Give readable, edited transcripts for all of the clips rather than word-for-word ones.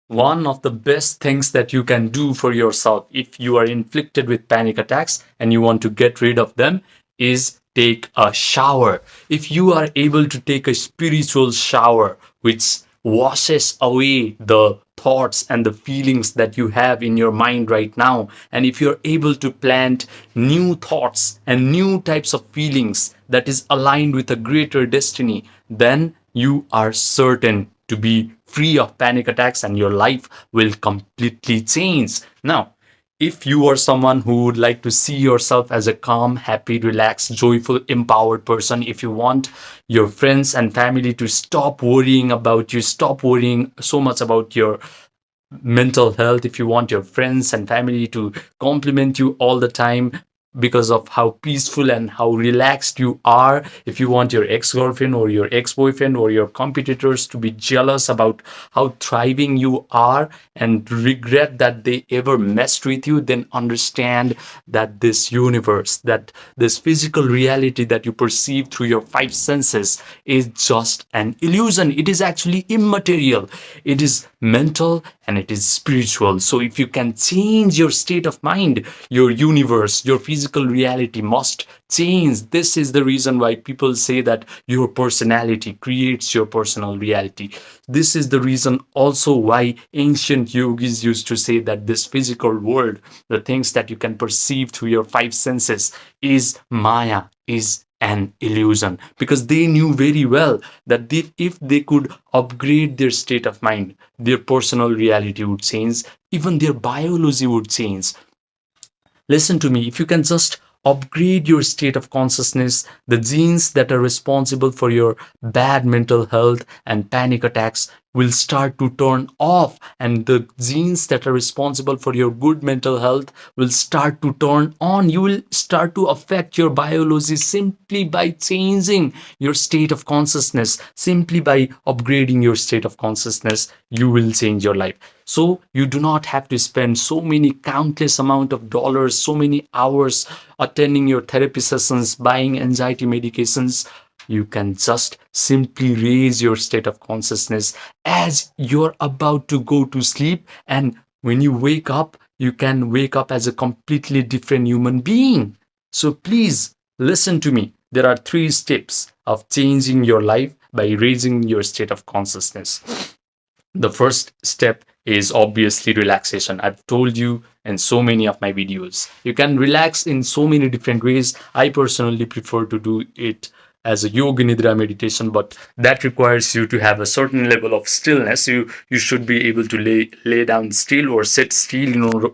One of the best things that you can do for yourself if you are inflicted with panic attacks and you want to get rid of them is take a shower. If you are able to take a spiritual shower, which washes away the thoughts and the feelings that you have in your mind right now, and if you're able to plant new thoughts and new types of feelings that is aligned with a greater destiny, then you are certain to be free of panic attacks and your life will completely change. Now, if you are someone who would like to see yourself as a calm, happy, relaxed, joyful, empowered person, if you want your friends and family to stop worrying about you, stop worrying so much about your mental health, if you want your friends and family to compliment you all the time because of how peaceful and how relaxed you are, if you want your ex-girlfriend or your ex-boyfriend or your competitors to be jealous about how thriving you are and regret that they ever messed with you, then understand that this universe, that this physical reality that you perceive through your five senses is just an illusion. It is actually immaterial. It is mental and it is spiritual. So if you can change your state of mind, your universe, your physical reality must change. This is the reason why people say that your personality creates your personal reality. This is the reason also why ancient yogis used to say that this physical world, the things that you can perceive through your five senses, is Maya, is an illusion, because they knew very well that if they could upgrade their state of mind, their personal reality would change, even their biology would change. Listen to me, if you can just upgrade your state of consciousness, the genes that are responsible for your bad mental health and panic attacks will start to turn off, and the genes that are responsible for your good mental health will start to turn on. You will start to affect your biology simply by changing your state of consciousness. Simply by upgrading your state of consciousness, you will change your life. So you do not have to spend so many countless amount of dollars, so many hours attending your therapy sessions, buying anxiety medications. You can just simply raise your state of consciousness as you're about to go to sleep, and when you wake up, you can wake up as a completely different human being. So please listen to me. There are 3 steps of changing your life by raising your state of consciousness. The first step is obviously relaxation. I've told you in so many of my videos. You can relax in so many different ways. I personally prefer to do it as a yoga nidra meditation, but that requires you to have a certain level of stillness. You should be able to lay down still or sit still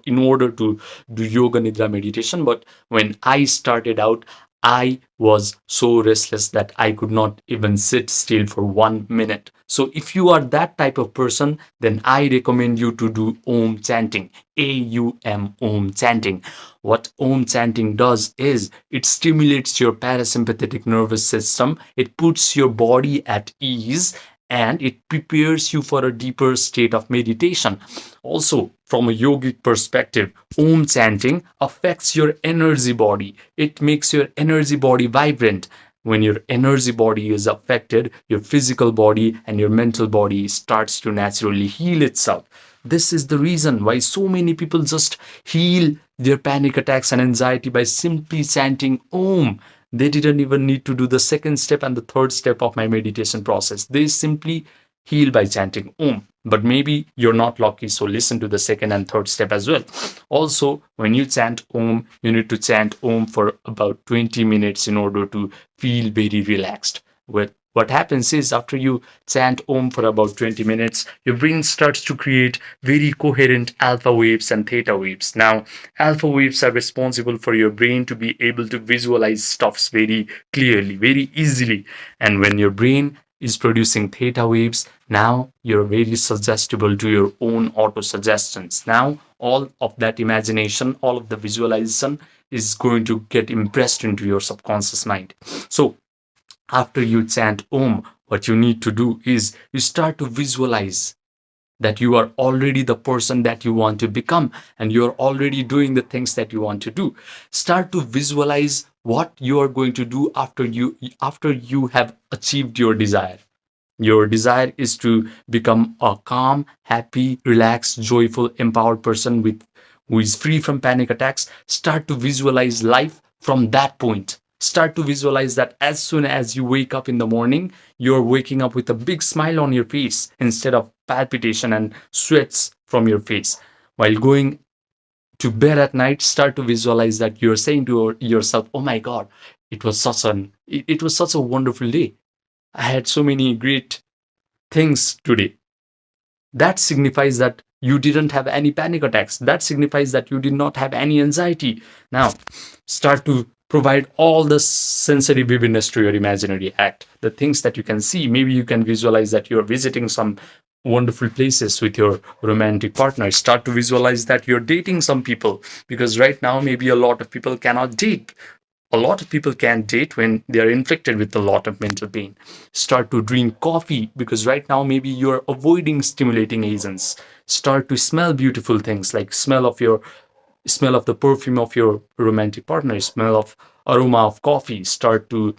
in order to do yoga nidra meditation. But when I started out, I was so restless that I could not even sit still for 1 minute. So if you are that type of person, then I recommend you to do Om chanting, AUM, Om chanting. What Om chanting does is it stimulates your parasympathetic nervous system, it puts your body at ease, and it prepares you for a deeper state of meditation. Also, from a yogic perspective, Om chanting affects your energy body. It makes your energy body vibrant. When your energy body is affected, your physical body and your mental body starts to naturally heal itself. This is the reason why so many people just heal their panic attacks and anxiety by simply chanting Om. They didn't even need to do the second step and the third step of my meditation process. They simply heal by chanting Om. But maybe you're not lucky, so listen to the second and third step as well. Also, when you chant Om, you need to chant Om for about 20 minutes in order to feel very relaxed. What happens is, after you chant Om for about 20 minutes, your brain starts to create very coherent alpha waves and theta waves. Now, alpha waves are responsible for your brain to be able to visualize stuffs very clearly, very easily. And when your brain is producing theta waves, now you're very suggestible to your own auto suggestions. Now, all of that imagination, all of the visualization is going to get impressed into your subconscious mind. So, after you chant Om, what you need to do is you start to visualize that you are already the person that you want to become, and you're already doing the things that you want to do. Start to visualize what you are going to do after you have achieved your desire. Your desire is to become a calm, happy, relaxed, joyful, empowered person who is free from panic attacks. Start to visualize life from that point. Start to visualize that as soon as you wake up in the morning, you're waking up with a big smile on your face instead of palpitation and sweats from your face. While going to bed at night, start to visualize that you're saying to yourself, "Oh my God, it was such a wonderful day. I had so many great things today." That signifies that you didn't have any panic attacks. That signifies that you did not have any anxiety. Now, start to provide all the sensory vividness to your imaginary act. The things that you can see. Maybe you can visualize that you're visiting some wonderful places with your romantic partner. Start to visualize that you're dating some people, because right now, maybe a lot of people cannot date. A lot of people can't date when they are inflicted with a lot of mental pain. Start to drink coffee, because right now maybe you're avoiding stimulating agents. Start to smell beautiful things, like smell of the perfume of your romantic partner, smell of aroma of coffee. Start to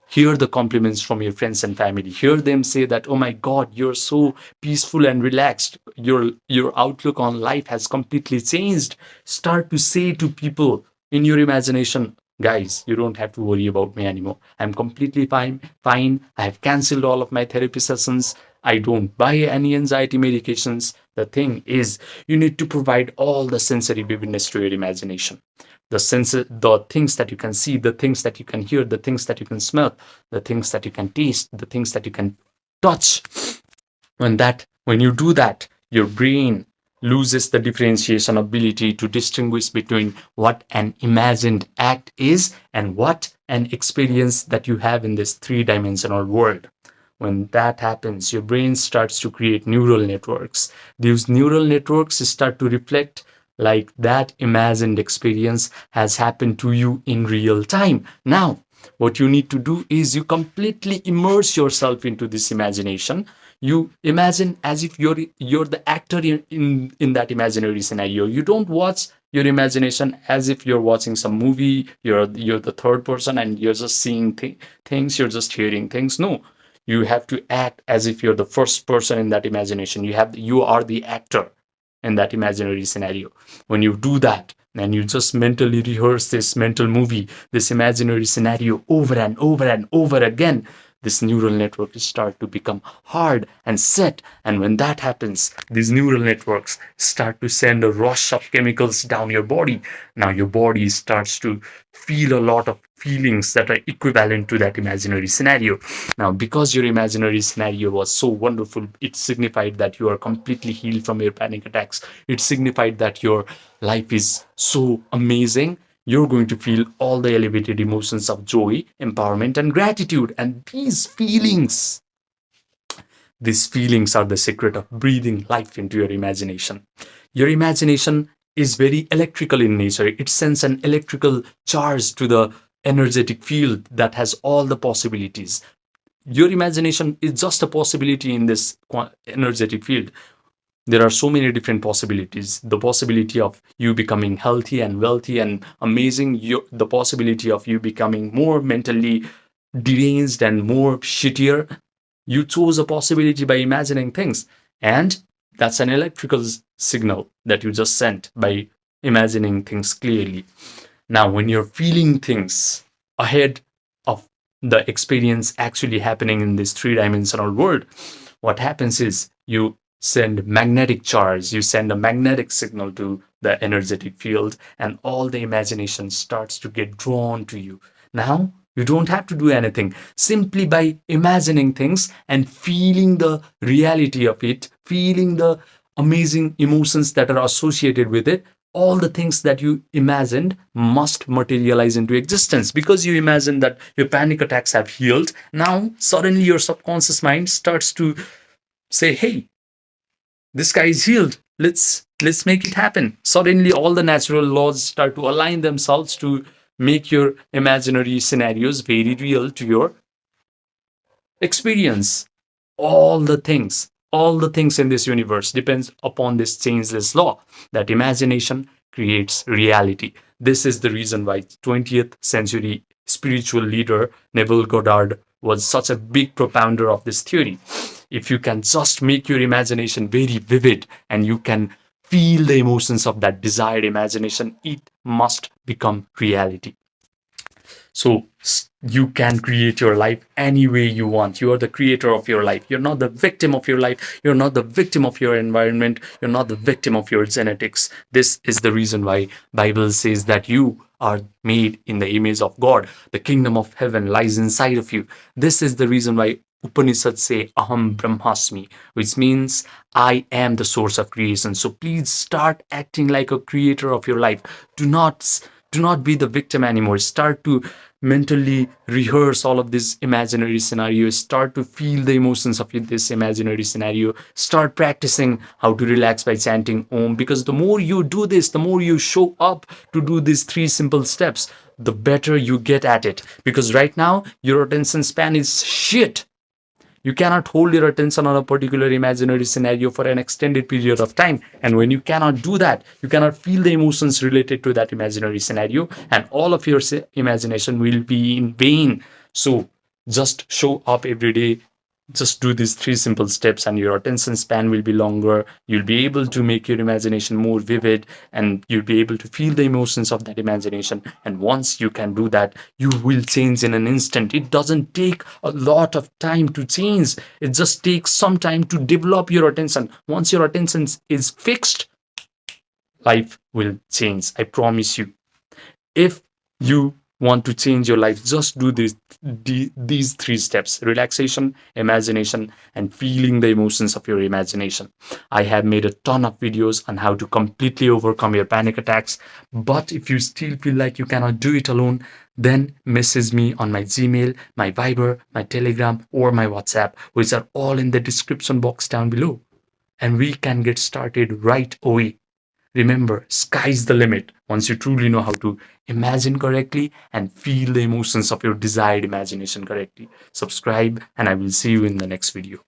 hear the compliments from your friends and family. Hear them say that, "Oh my God, you're so peaceful and relaxed. Your outlook on life has completely changed." Start to say to people in your imagination, "Guys, you don't have to worry about me anymore. I'm completely fine. I have cancelled all of my therapy sessions. I don't buy any anxiety medications." The thing is, you need to provide all the sensory vividness to your imagination. The things that you can see, the things that you can hear, the things that you can smell, the things that you can taste, the things that you can touch. When you do that, your brain loses the differentiation ability to distinguish between what an imagined act is and what an experience that you have in this three-dimensional world. When that happens, your brain starts to create neural networks. These neural networks start to reflect like that imagined experience has happened to you in real time. Now, what you need to do is you completely immerse yourself into this imagination. You imagine as if you're the actor in that imaginary scenario. You don't watch your imagination as if you're watching some movie. You're the third person and you're just seeing things, you're just hearing things. No, you have to act as if you're the first person in that imagination. You are the actor in that imaginary scenario. When you do that, and you just mentally rehearse this mental movie, this imaginary scenario over and over and over again, this neural network start to become hard and set. And when that happens, these neural networks start to send a rush of chemicals down your body. Now your body starts to feel a lot of feelings that are equivalent to that imaginary scenario. Now, because your imaginary scenario was so wonderful, it signified that you are completely healed from your panic attacks. It signified that your life is so amazing. You're going to feel all the elevated emotions of joy, empowerment, and gratitude. And these feelings are the secret of breathing life into your imagination. Your imagination is very electrical in nature. It sends an electrical charge to the energetic field that has all the possibilities. Your imagination is just a possibility in this energetic field. There are so many different possibilities. The possibility of you becoming healthy and wealthy and amazing, the possibility of you becoming more mentally deranged and more shittier. You chose a possibility by imagining things, and that's an electrical signal that you just sent by imagining things clearly. Now, when you're feeling things ahead of the experience actually happening in this three-dimensional world, what happens is you send magnetic charge, you send a magnetic signal to the energetic field, and all the imagination starts to get drawn to you. Now, you don't have to do anything. Simply by imagining things and feeling the reality of it, feeling the amazing emotions that are associated with it, all the things that you imagined must materialize into existence. Because you imagine that your panic attacks have healed, now suddenly your subconscious mind starts to say, "Hey, this guy is healed. Let's make it happen." Suddenly all the natural laws start to align themselves to make your imaginary scenarios very real to your experience. All the things in this universe depends upon this changeless law that imagination creates reality. This is the reason why 20th century spiritual leader Neville Goddard was such a big propounder of this theory. If you can just make your imagination very vivid and you can feel the emotions of that desired imagination, it must become reality. So you can create your life any way you want. You are the creator of your life. You're not the victim of your life. You're not the victim of your environment. You're not the victim of your genetics. This is the reason why Bible says that you are made in the image of God. The kingdom of heaven lies inside of you. This is the reason why Upanishads say Aham Brahmasmi, which means I am the source of creation. So please start acting like a creator of your life. Do not be the victim anymore. Start to mentally rehearse all of these imaginary scenarios. Start to feel the emotions of this imaginary scenario. Start practicing how to relax by chanting Om, because the more you do this, the more you show up to do these 3 simple steps, the better you get at it. Because right now your attention span is shit. You cannot hold your attention on a particular imaginary scenario for an extended period of time. And when you cannot do that, you cannot feel the emotions related to that imaginary scenario, and all of your imagination will be in vain. So just show up every day. Just do these 3 simple steps and your attention span will be longer. You'll be able to make your imagination more vivid, and you'll be able to feel the emotions of that imagination. And once you can do that, you will change in an instant. It doesn't take a lot of time to change. It just takes some time to develop your attention. Once your attention is fixed, life will change. I promise you. If you want to change your life, just do these 3 steps: relaxation, imagination, and feeling the emotions of your imagination. I have made a ton of videos on how to completely overcome your panic attacks, but if you still feel like you cannot do it alone, then message me on my Gmail, my Viber, my Telegram, or my WhatsApp, which are all in the description box down below, and we can get started right away. Remember, sky's the limit once you truly know how to imagine correctly and feel the emotions of your desired imagination correctly. Subscribe, and I will see you in the next video.